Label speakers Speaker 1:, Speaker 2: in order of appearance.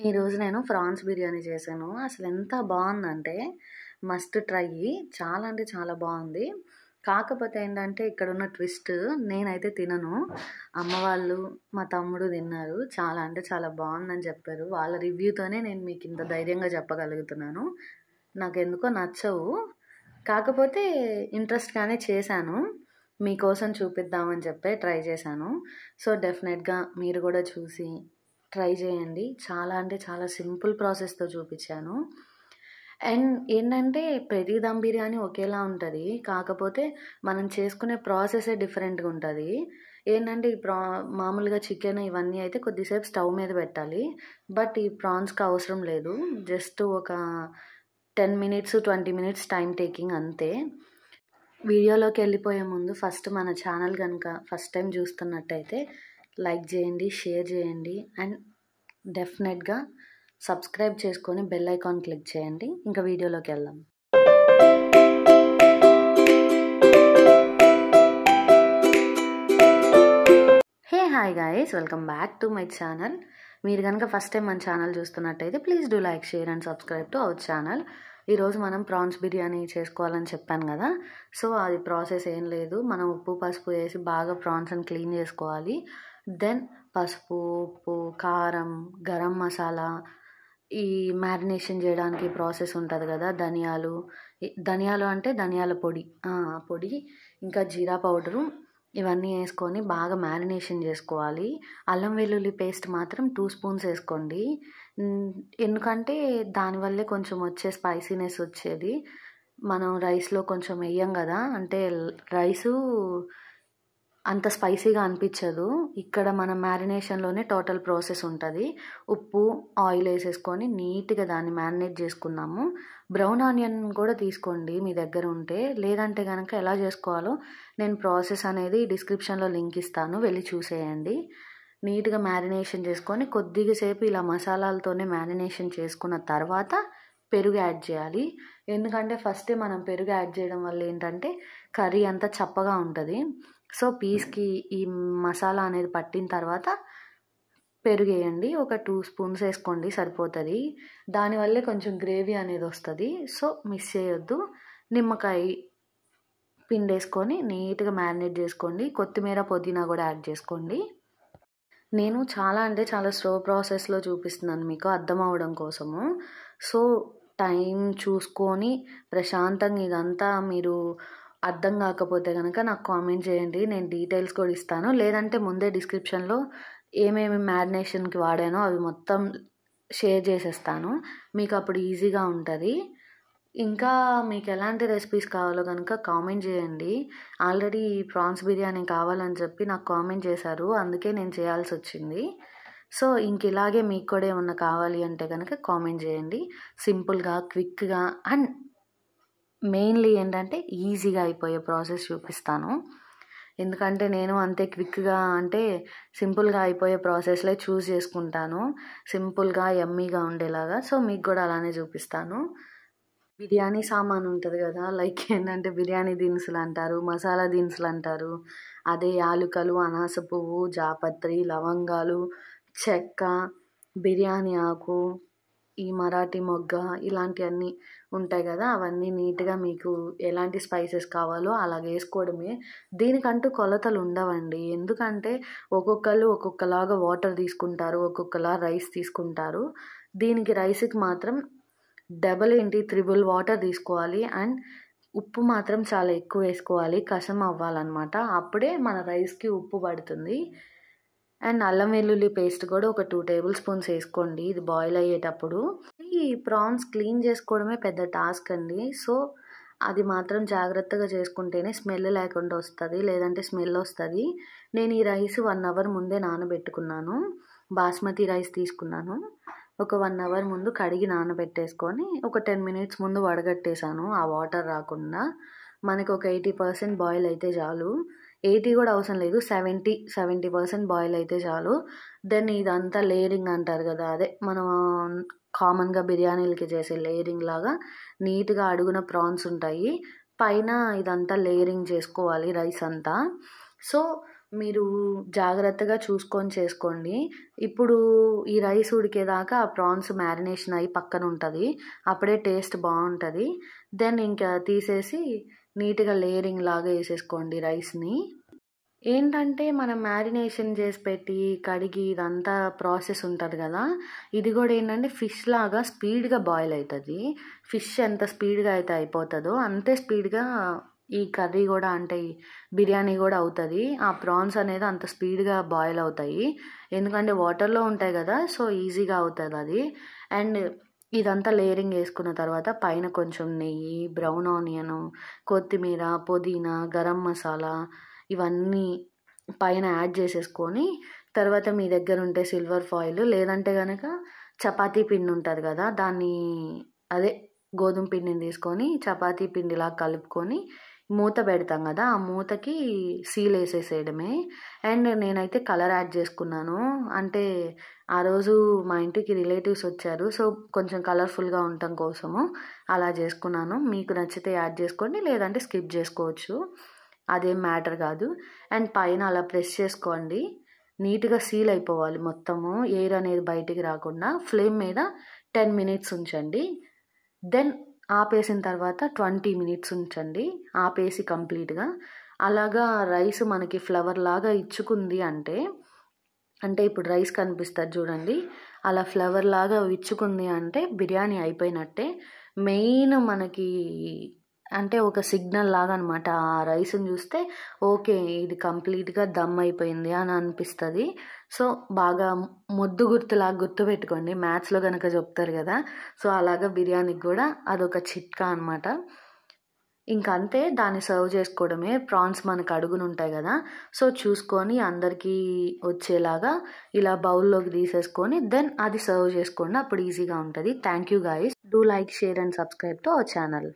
Speaker 1: ఈరోజు నేను ప్రాన్స్ బిర్యానీ చేశాను. అసలెంత బావుందంటే మస్ట్ ట్రై. చాలా అంటే చాలా బావుంది. కాకపోతే ఏంటంటే ఇక్కడున్న ట్విస్ట్ నేనైతే తినను. అమ్మ వాళ్ళు, మా తమ్ముడు తిన్నారు. చాలా అంటే చాలా బావుందని చెప్పారు. వాళ్ళ రివ్యూతోనే నేను మీకింత ధైర్యంగా చెప్పగలుగుతున్నాను. నాకెందుకో నచ్చవు. కాకపోతే ఇంట్రెస్ట్‌గానే చేశాను. మీకోసం చూపిద్దామని చెప్పే ట్రై చేశాను. సో, డెఫినెట్‌గా మీరు కూడా చూసి ట్రై చేయండి. చాలా అంటే చాలా సింపుల్ ప్రాసెస్‌తో చూపిచ్చాను. అండ్ ఏంటంటే ప్రతి దమ్ బిర్యానీ ఒకేలా ఉంటది. కాకపోతే మనం చేసుకునే ప్రాసెసే డిఫరెంట్‌గా ఉంటది. ఏంటంటే ఈ మామూలుగా చికెన్ ఇవన్నీ అయితే కొద్దిసేపు స్టవ్ మీద పెట్టాలి. బట్ ఈ ప్రాన్స్‌కి అవసరం లేదు. జస్ట్ ఒక 10 మినిట్స్, 20 మినిట్స్ టైమ్ టేకింగ్ అంతే. వీడియోలోకి వెళ్ళిపోయే ముందు ఫస్ట్ మన ఛానల్ కనుక ఫస్ట్ టైం చూస్తున్నట్టయితే లైక్ చేయండి, షేర్ చేయండి అండ్ డెఫినెట్‌గా సబ్స్క్రైబ్ చేసుకొని బెల్ ఐకాన్ క్లిక్ చేయండి. ఇంకా వీడియోలోకి వెళ్దాం. Hi guys, welcome back to my channel. మీరు కనుక ఫస్ట్ టైం మన ఛానల్ చూస్తున్నట్టయితే please do like, share and subscribe to our channel. ఈరోజు మనం ప్రాన్స్ బిర్యానీ చేసుకోవాలని చెప్పాను కదా. సో అది ప్రాసెస్ ఏం లేదు. మనం ఉప్పు పసుపు వేసి బాగా ప్రాన్స్ని క్లీన్ చేసుకోవాలి. దెన్ పసుపు, ఉప్పు, కారం, గరం మసాలా, ఈ మ్యారినేషన్ చేయడానికి ప్రాసెస్ ఉంటుంది కదా, ధనియాలు అంటే ధనియాల పొడి, పొడి, ఇంకా జీరా పౌడరు, ఇవన్నీ వేసుకొని బాగా మ్యారినేషన్ చేసుకోవాలి. అల్లం వెల్లుల్లి పేస్ట్ మాత్రం 2 స్పూన్స్ వేసుకోండి. ఎందుకంటే దానివల్లే కొంచెం వచ్చే స్పైసీనెస్ వచ్చేది. మనం రైస్లో కొంచెం వేయం కదా, అంటే రైసు అంత స్పైసీగా అనిపించదు. ఇక్కడ మనం మ్యారినేషన్లోనే టోటల్ ప్రాసెస్ ఉంటుంది. ఉప్పు, ఆయిల్ వేసేసుకొని నీట్గా దాన్ని మ్యారినేట్ చేసుకుందాము. బ్రౌన్ ఆనియన్ కూడా తీసుకోండి మీ దగ్గర ఉంటే. లేదంటే కనుక ఎలా చేసుకోవాలో నేను ప్రాసెస్ అనేది డిస్క్రిప్షన్లో లింక్ ఇస్తాను, వెళ్ళి చూసేయండి. నీట్గా మ్యారినేషన్ చేసుకొని కొద్దిగా సేపు ఇలా మసాలాలతోనే మ్యారినేషన్ చేసుకున్న తర్వాత పెరుగు యాడ్ చేయాలి. ఎందుకంటే ఫస్టే మనం పెరుగు యాడ్ చేయడం వల్ల ఏంటంటే కర్రీ అంతా చప్పగా ఉంటుంది. సో పీస్కి ఈ మసాలా అనేది పట్టిన తర్వాత పెరుగు వేయండి. ఒక 2 స్పూన్స్ వేసుకోండి, సరిపోతుంది. దానివల్లే కొంచెం గ్రేవీ అనేది వస్తుంది. సో మిస్ చేయొద్దు. నిమ్మకాయ పిండేసుకొని నీట్గా మ్యారినేట్ చేసుకోండి. కొత్తిమీర, పుదీనా కూడా యాడ్ చేసుకోండి. నేను చాలా అంటే చాలా స్లో ప్రాసెస్లో చూపిస్తున్నాను మీకు అర్థం అవ్వడం కోసము. సో టైం చూసుకొని ప్రశాంతంగా ఇదంతా మీరు అర్థం కాకపోతే కనుక నాకు కామెంట్ చేయండి, నేను డీటెయిల్స్ కూడా ఇస్తాను. లేదంటే ముందే డిస్క్రిప్షన్లో ఏమేమి మ్యారినేషన్కి వాడానో అవి మొత్తం షేర్ చేసేస్తాను, మీకు అప్పుడు ఈజీగా ఉంటుంది. ఇంకా మీకు ఎలాంటి రెసిపీస్ కావాలో కనుక కామెంట్ చేయండి. ఆల్రెడీ ప్రాన్స్ బిర్యానీ కావాలని చెప్పి నాకు కామెంట్ చేశారు, అందుకే నేను చేయాల్సి వచ్చింది. సో ఇంక ఇలాగే మీకు కూడా ఏమన్నా కావాలి అంటే కనుక కామెంట్ చేయండి. సింపుల్గా, క్విక్గా అండ్ మెయిన్లీ ఏంటంటే ఈజీగా అయిపోయే ప్రాసెస్ చూపిస్తాను. ఎందుకంటే నేను అంతే క్విక్గా అంటే సింపుల్గా అయిపోయే ప్రాసెస్లే చూస్ చేసుకుంటాను, సింపుల్గా యమ్మీగా ఉండేలాగా. సో మీకు కూడా అలానే చూపిస్తాను. బిర్యానీ సామాన్ ఉంటుంది కదా, లైక్ ఏంటంటే బిర్యానీ దినుసులు అంటారు, మసాలా దినుసులు అంటారు. అదే యాలుకలు, అనాస పువ్వు, జాపత్రి, లవంగాలు, చెక్క, బిర్యానీ ఆకు, ఈ మరాఠీ మొగ్గ, ఇలాంటివన్నీ ఉంటాయి కదా, అవన్నీ నీట్గా మీకు ఎలాంటి స్పైసెస్ కావాలో అలాగ వేసుకోవడమే. దీనికంటూ కొలతలు ఉండవండి. ఎందుకంటే ఒక్కొక్కరు ఒక్కొక్కలాగా వాటర్ తీసుకుంటారు, ఒక్కొక్కలా రైస్ తీసుకుంటారు. దీనికి రైస్కి మాత్రం త్రిబుల్ వాటర్ తీసుకోవాలి. అండ్ ఉప్పు మాత్రం చాలా ఎక్కువ వేసుకోవాలి, కసం అవ్వాలన్నమాట. అప్పుడే మన రైస్కి ఉప్పు పడుతుంది. అండ్ అల్లం వెల్లుల్లి పేస్ట్ కూడా ఒక 2 టేబుల్ స్పూన్స్ వేసుకోండి ఇది బాయిల్ అయ్యేటప్పుడు. ఈ ప్రాన్స్ క్లీన్ చేసుకోవడమే పెద్ద టాస్క్ అండి. సో అది మాత్రం జాగ్రత్తగా చేసుకుంటేనే స్మెల్ లేకుండా వస్తుంది, లేదంటే స్మెల్ వస్తుంది. నేను ఈ రైస్ 1 అవర్ ముందే నానబెట్టుకున్నాను. బాస్మతి రైస్ తీసుకున్నాను. ఒక 1 అవర్ ముందు కడిగి నానబెట్టేసుకొని ఒక 10 మినిట్స్ ముందు వడగట్టేశాను, ఆ వాటర్ రాకుండా. మనకి ఒక 80% బాయిల్ అయితే చాలు. 80 కూడా అవసరం లేదు, 70% బాయిల్ అయితే చాలు. దెన్ ఇదంతా లేయరింగ్ అంటారు కదా, అదే మనం కామన్గా బిర్యానీలకి చేసే లేయరింగ్ లాగా నీట్గా అడుగున ప్రాన్స్ ఉంటాయి, పైన ఇదంతా లేయరింగ్ చేసుకోవాలి రైస్ అంతా. సో మీరు జాగ్రత్తగా చూసుకొని చేసుకోండి. ఇప్పుడు ఈ రైస్ ఉడికేదాకా ఆ ప్రాన్స్ మ్యారినేషన్ అయ్యి పక్కన ఉంటుంది. అప్పుడే టేస్ట్ బాగుంటుంది. దెన్ ఇంకా తీసేసి నీట్గా లేయరింగ్ లాగా వేసేసుకోండి రైస్ని. ఏంటంటే మనం మ్యారినేషన్ చేసి పెట్టి కడిగి ఇదంతా ప్రాసెస్ ఉంటుంది కదా, ఇది కూడా ఏంటంటే ఫిష్ లాగా స్పీడ్గా బాయిల్ అవుతుంది. ఫిష్ ఎంత స్పీడ్గా అయితే అయిపోతుందో అంతే స్పీడ్గా ఈ కర్రీ కూడా, అంటే ఈ బిర్యానీ కూడా అవుతుంది. ఆ ప్రాన్స్ అనేది అంత స్పీడ్గా బాయిల్ అవుతాయి, ఎందుకంటే వాటర్లో ఉంటాయి కదా, సో ఈజీగా అవుతుంది అది. అండ్ ఇదంతా లేయరింగ్ వేసుకున్న తర్వాత పైన కొంచెం నెయ్యి, బ్రౌన్ ఆనియన్, కొత్తిమీర, పుదీనా, గరం మసాలా ఇవన్నీ పైన యాడ్ చేసేసుకొని, తర్వాత మీ దగ్గర ఉంటే సిల్వర్ ఫాయిల్, లేదంటే కనుక చపాతీ పిండి ఉంటుంది కదా, దాన్ని అదే గోధుమ పిండిని తీసుకొని చపాతీ పిండిలా కలుపుకొని మూత పెడతాం కదా, ఆ మూతకి సీల్ వేసేసేయడమే. అండ్ నేనైతే కలర్ యాడ్ చేసుకున్నాను, అంటే ఆ రోజు మా ఇంటికి రిలేటివ్స్ వచ్చారు, సో కొంచెం కలర్ఫుల్గా ఉండటం కోసము అలా చేసుకున్నాను. మీకు నచ్చితే యాడ్ చేసుకోండి, లేదంటే స్కిప్ చేసుకోవచ్చు, అదేం మ్యాటర్ కాదు. అండ్ పైన అలా ప్రెస్ చేసుకోండి, నీట్గా సీల్ అయిపోవాలి మొత్తము, ఎయిర్ అనేది బయటికి రాకుండా. ఫ్లేమ్ మీద 10 మినిట్స్ ఉంచండి. దెన్ ఆపేసిన తర్వాత 20 మినిట్స్ ఉంచండి, ఆపేసి కంప్లీట్గా. అలాగా రైస్ మనకి ఫ్లవర్ లాగా ఇచ్చుకుంది అంటే, ఇప్పుడు రైస్ కనిపిస్తుంది చూడండి, అలా ఫ్లవర్ లాగా ఇచ్చుకుంది అంటే బిర్యానీ అయిపోయినట్టే. మెయిన్ మనకి అంటే ఒక సిగ్నల్ లాగా అనమాట, ఆ రైస్ని చూస్తే ఓకే ఇది కంప్లీట్గా దమ్ అయిపోయింది అని అనిపిస్తుంది. సో బాగా మొద్దు గుర్తులాగా గుర్తుపెట్టుకోండి, మ్యాథ్స్లో కనుక చెప్తారు కదా, సో అలాగా బిర్యానీకి కూడా అదొక చిట్కా అనమాట. ఇంకా అంతే, దాన్ని సర్వ్ చేసుకోవడమే. ప్రాన్స్ మనకు అడుగును ఉంటాయి కదా, సో చూసుకొని అందరికీ వచ్చేలాగా ఇలా బౌల్లోకి తీసేసుకొని దెన్ అది సర్వ్ చేసుకోండి, అప్పుడు ఈజీగా ఉంటుంది. Thank you guys, do like, share and subscribe to our channel.